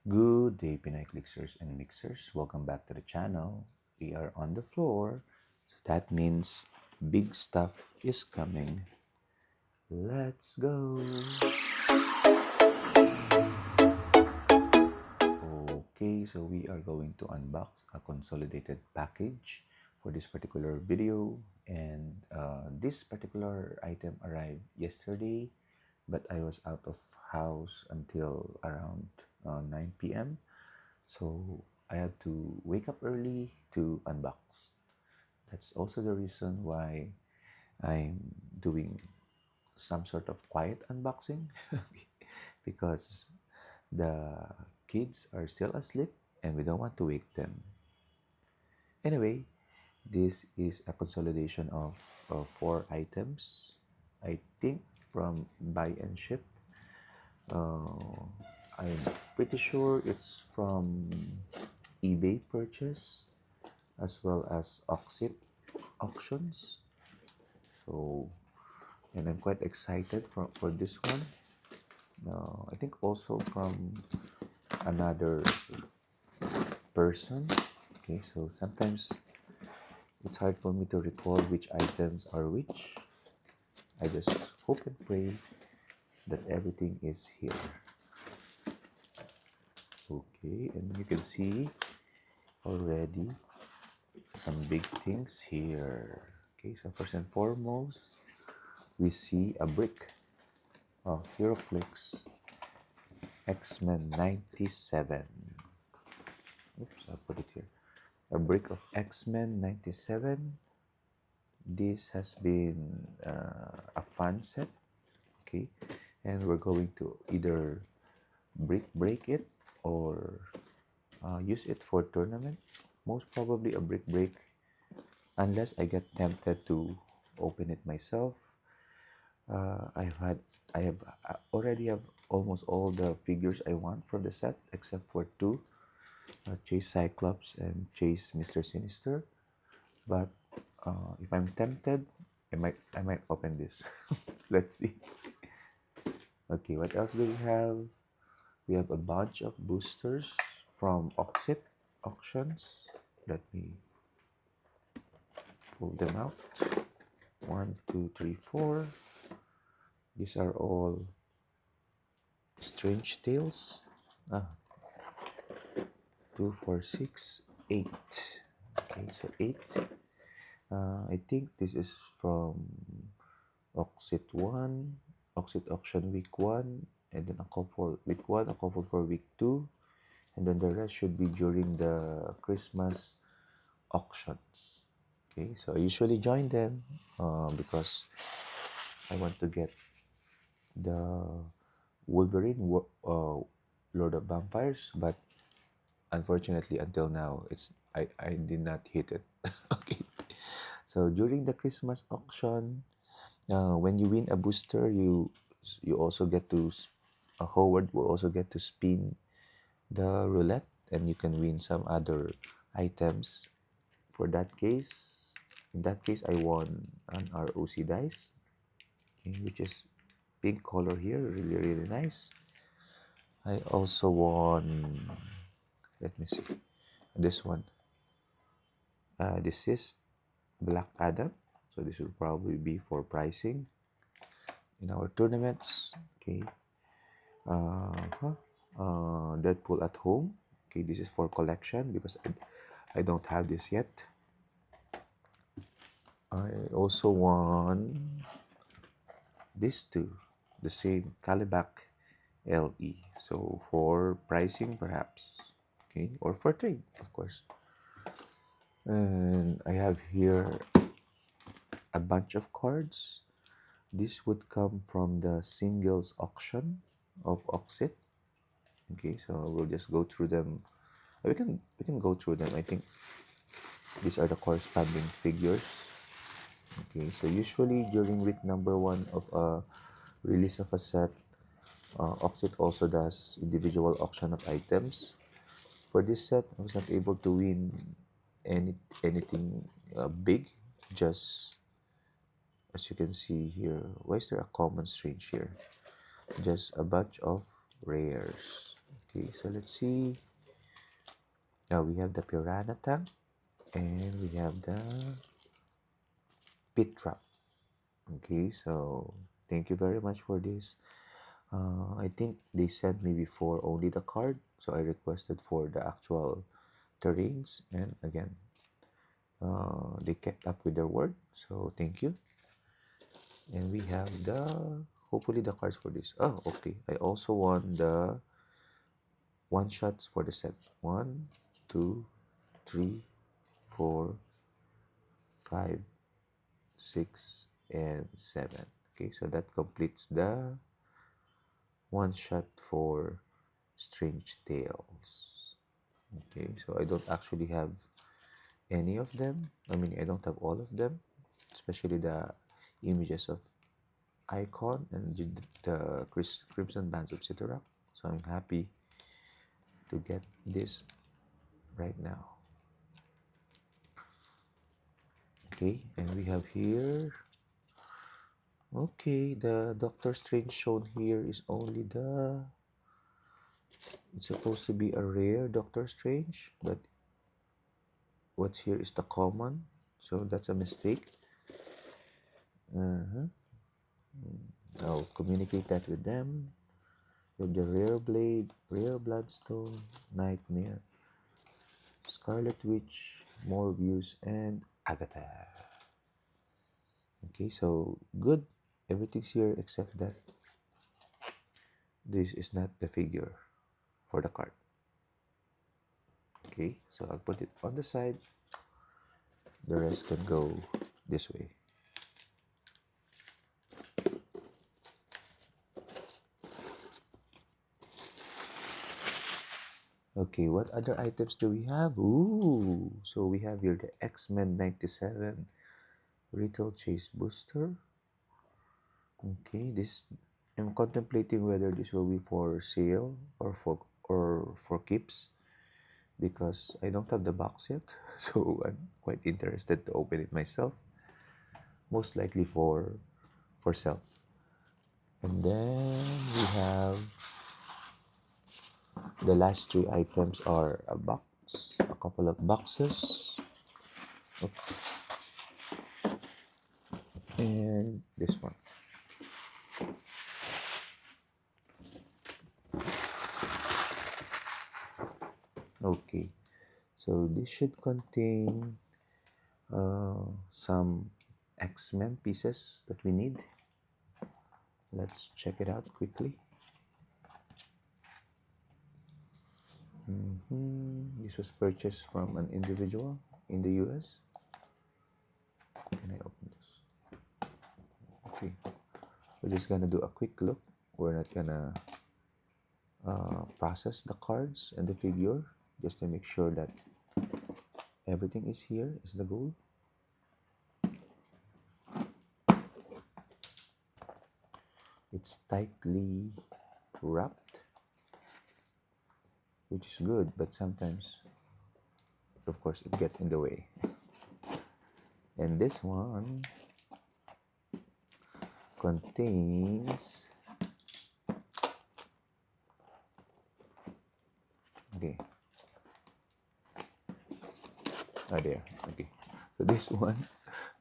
Good day, Pinoy Clixers and Mixers. Welcome back to the channel. We are on the floor, so that means big stuff is coming. Let's go. Okay, so we are going to unbox a consolidated package for this particular video, and this particular item arrived yesterday, but I was out of house until around 9 p.m. So I had to wake up early to unbox. That's also the reason why I'm doing some sort of quiet unboxing because the kids are still asleep and we don't want to wake them. Anyway, this is a consolidation of four items, I think, from buy and ship. Uh, I'm pretty sure it's from eBay purchase as well as auctions. So, and I'm quite excited for this one. I think also from another person. Okay, so sometimes it's hard for me to recall which items are which. I just hope and pray that everything is here. Okay, and you can see already some big things here. Okay, so first and foremost, we see a brick of Heroclix xmen 97. Oops, I'll put it here. A brick of xmen 97. This has been a fun set, okay, and we're going to either break it or use it for tournament. Most probably a brick break, unless I get tempted to open it myself. I have already have almost all the figures I want from the set except for two, Chase Cyclops and Chase Mr. Sinister. But if I'm tempted, I might open this. Let's see. Okay, what else do we have? We have a bunch of boosters from auctions. Let me pull them out. One, two, three, four. These are all strange tales. Ah, two, four, six, eight. Okay, so eight. I think this is from Oxit 1, Oxit Auction Week 1, and then a couple week 1, a couple for week 2, and then the rest should be during the Christmas auctions. Okay, so I usually join them because I want to get the Wolverine Lord of Vampires, but unfortunately until now I did not hit it. Okay, so during the Christmas auction, when you win a booster, you also get to Howard will also get to spin the roulette, and you can win some other items. For that case, in that case, I won an ROC dice, okay, which is pink color here, really nice. I also won. Let me see this one. This is Black Adam, so this will probably be for pricing in our tournaments. Okay. Huh? Deadpool at home. Okay, this is for collection because I don't have this yet. I also won these two, the same Calibac LE. So for pricing perhaps, okay, or for trade, of course. And I have here a bunch of cards. This would come from the singles auction of Oxit. Okay, so we'll just go through them. We can go through them. I think these are the corresponding figures. Okay, so usually during week number 1 of a release of a set, Oxit also does individual auction of items. For this set, I was not able to win anything big. Just as you can see here, why is there a common strange here? Just a bunch of rares. Okay, so let's see. Now we have the piranha tank and we have the pit trap. Okay, so thank you very much for this. I think they sent me before only the card, so I requested for the actual terrains, and again, they kept up with their word, so thank you. And we have hopefully the cards for this. Oh, okay. I also want the one shots for the set. 1, 2, 3, 4, 5, 6, and 7. Okay, so that completes the one shot for Strange Tales. Okay, so I don't actually have any of them. I mean, I don't have all of them, especially the images of Icon and the Crimson Bands of Citarak. So I'm happy to get this right now. Okay, and we have here, okay, the Doctor Strange shown here is only it's supposed to be a rare Doctor Strange, but what's here is the common, so that's a mistake. I'll communicate that with them. With the Rare Blade, Rare Bloodstone, Nightmare, Scarlet Witch, Morbius, and Agatha. Okay, so good. Everything's here except that this is not the figure for the card. Okay, so I'll put it on the side. The rest can go this way. Okay, what other items do we have? Ooh, so we have here the X-Men 97 Retail Chase Booster. Okay, this, I'm contemplating whether this will be for sale or for keeps, because I don't have the box yet, so I'm quite interested to open it myself. Most likely for sale. And then we have the last three items are a box, a couple of boxes. Oops. And this one. Okay, so this should contain some X-Men pieces that we need. Let's check it out quickly. This was purchased from an individual in the US. Can I open this? Okay, we're just gonna do a quick look. We're not gonna process the cards and the figure, just to make sure that everything is here, is the goal. It's tightly wrapped, which is good, but sometimes, of course, it gets in the way. And this one contains, okay, there, okay, so this one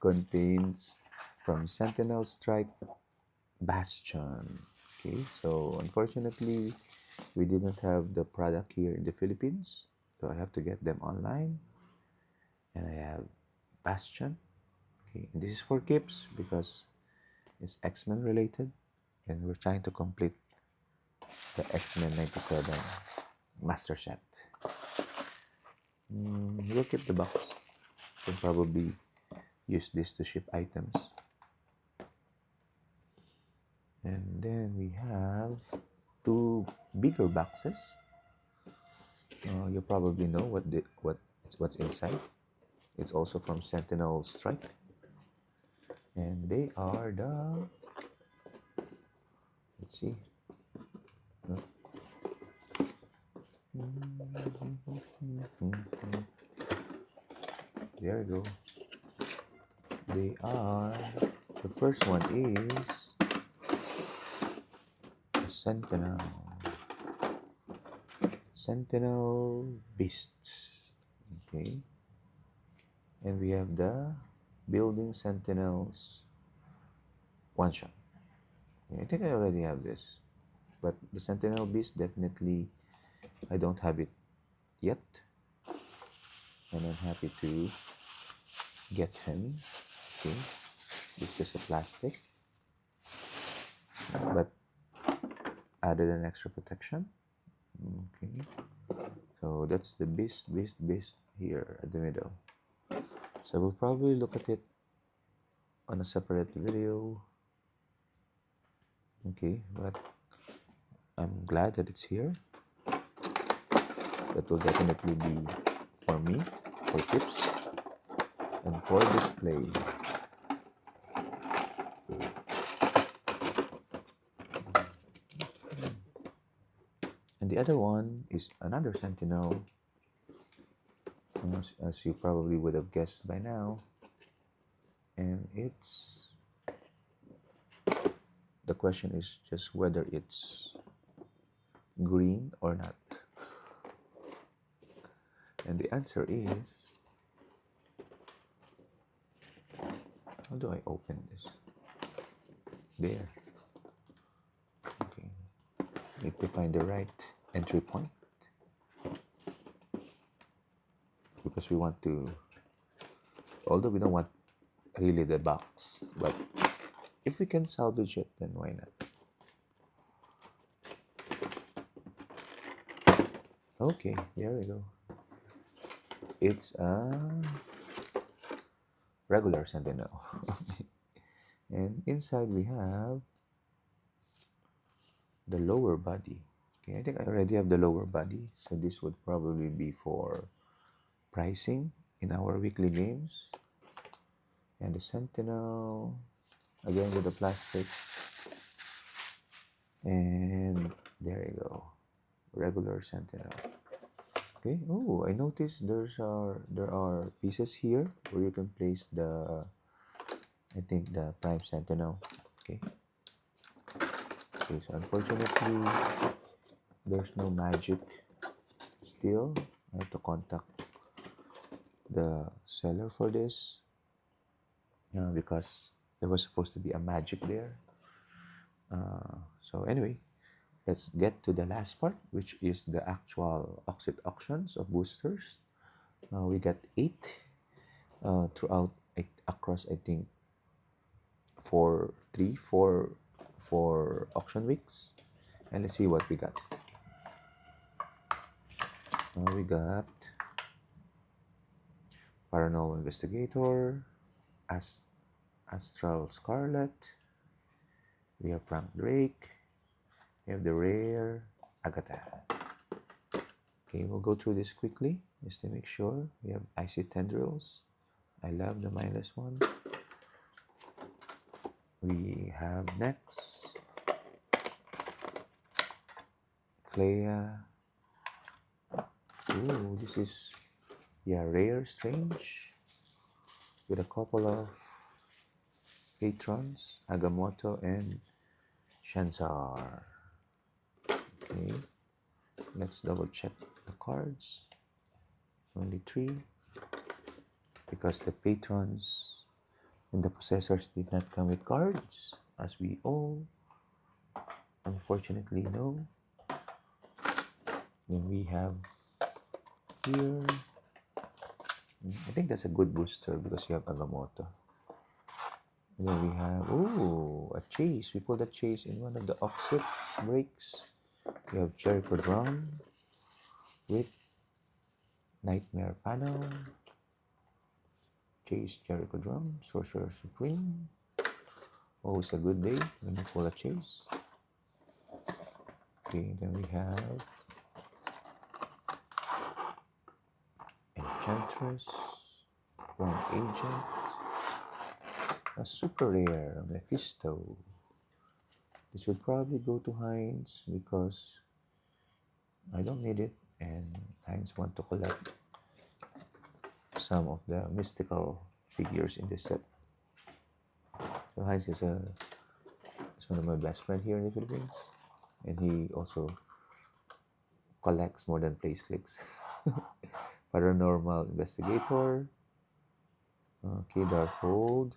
contains from Sentinel Strike Bastion. Okay, so unfortunately we didn't have the product here in the Philippines, so I have to get them online. And I have Bastion. Okay, and this is for keeps because it's X-Men related, and we're trying to complete the X-Men 97 master set. We'll keep the box. We'll probably use this to ship items. And then we have two bigger boxes. You probably know what's inside. It's also from Sentinel Strike, and they are the, let's see, there we go. They are, the first one is the Sentinel. Sentinel Beast. Okay. And we have the Building Sentinels one shot. I think I already have this. But the Sentinel Beast, definitely I don't have it yet. And I'm happy to get him. Okay. It's just a plastic. But added an extra protection. Okay. So that's the beast here at the middle. So we'll probably look at it on a separate video. Okay, but I'm glad that it's here. That will definitely be for me, for tips, and for display. And the other one is another Sentinel, as you probably would have guessed by now. And the question is just whether it's green or not. And the answer is, how do I open this? There. Okay. Need to find the right entry point, because we want to, although we don't want really the box, but if we can salvage it, then why not? Okay, there we go. It's a regular Sentinel. And inside we have the lower body. Okay, I think I already have the lower body, so this would probably be for pricing in our weekly games. And the Sentinel, again with the plastic. And there you go, regular Sentinel. Okay. Oh, I noticed there are pieces here where you can place the, I think, the Prime Sentinel. Okay. Okay. So unfortunately, there's no magic. Still, I have to contact the seller for this, because there was supposed to be a magic there. So anyway, let's get to the last part, which is the actual Oxid auctions of boosters. We got 8 throughout across, I think, 4 auction weeks. And let's see what we got. We got Paranormal Investigator, Astral Scarlet. We have Frank Drake. We have the rare Agatha. Okay, we'll go through this quickly just to make sure. We have Icy Tendrils. I love the -1. We have next Clea. Ooh, this is, yeah, rare Strange with a couple of patrons, Agamotto and Shansar. Okay, let's double check the cards. Only 3, because the patrons and the possessors did not come with cards, as we all unfortunately know. Then we have here, I think that's a good booster because you have Agamotto. And then we have, ooh, a chase. We pulled a chase in one of the offset breaks. We have Jericho Drum with Nightmare Panel. Chase Jericho Drum, Sorcerer Supreme. Always a good day when you pull a chase. Okay, then we have Enchantress, one Agent, a super rare Mephisto. This would probably go to Heinz because I don't need it, and Heinz want to collect some of the mystical figures in this set. So Heinz is one of my best friends here in the Philippines, and he also collects more than plays clicks. Paranormal investigator. Okay, Darkhold.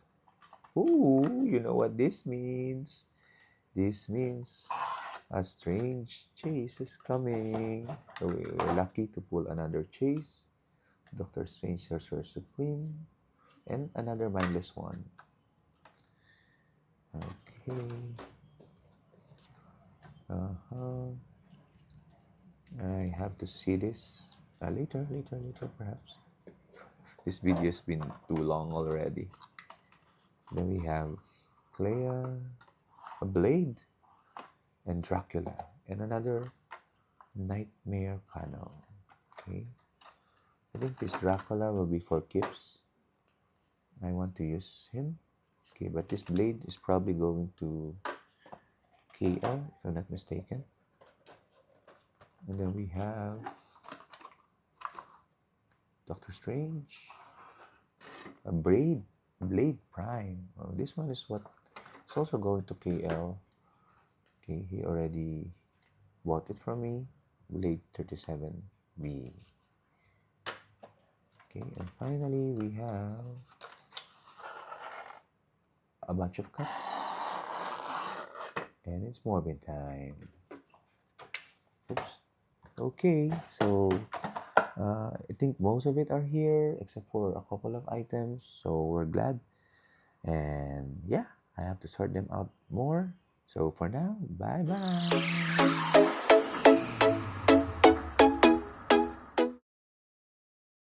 Ooh, you know what this means. This means a strange chase is coming. So we're lucky to pull another chase. Doctor Strange, Sorcerer Supreme, and another mindless one. Okay. I have to see this later, perhaps. This video has been too long already. Then we have Clea, a Blade, and Dracula, and another Nightmare panel. Okay. I think this Dracula will be for keeps. I want to use him. Okay, but this Blade is probably going to KL, if I'm not mistaken. And then we have Doctor Strange, a Blade Prime. Oh, this one is what it's also going to KL. Okay, he already bought it from me. Blade 37B. Okay, and finally we have a bunch of cuts. And it's Morbid time. Oops. Okay, so I think most of it are here except for a couple of items, so we're glad. And yeah, I have to sort them out more. So for now, bye bye.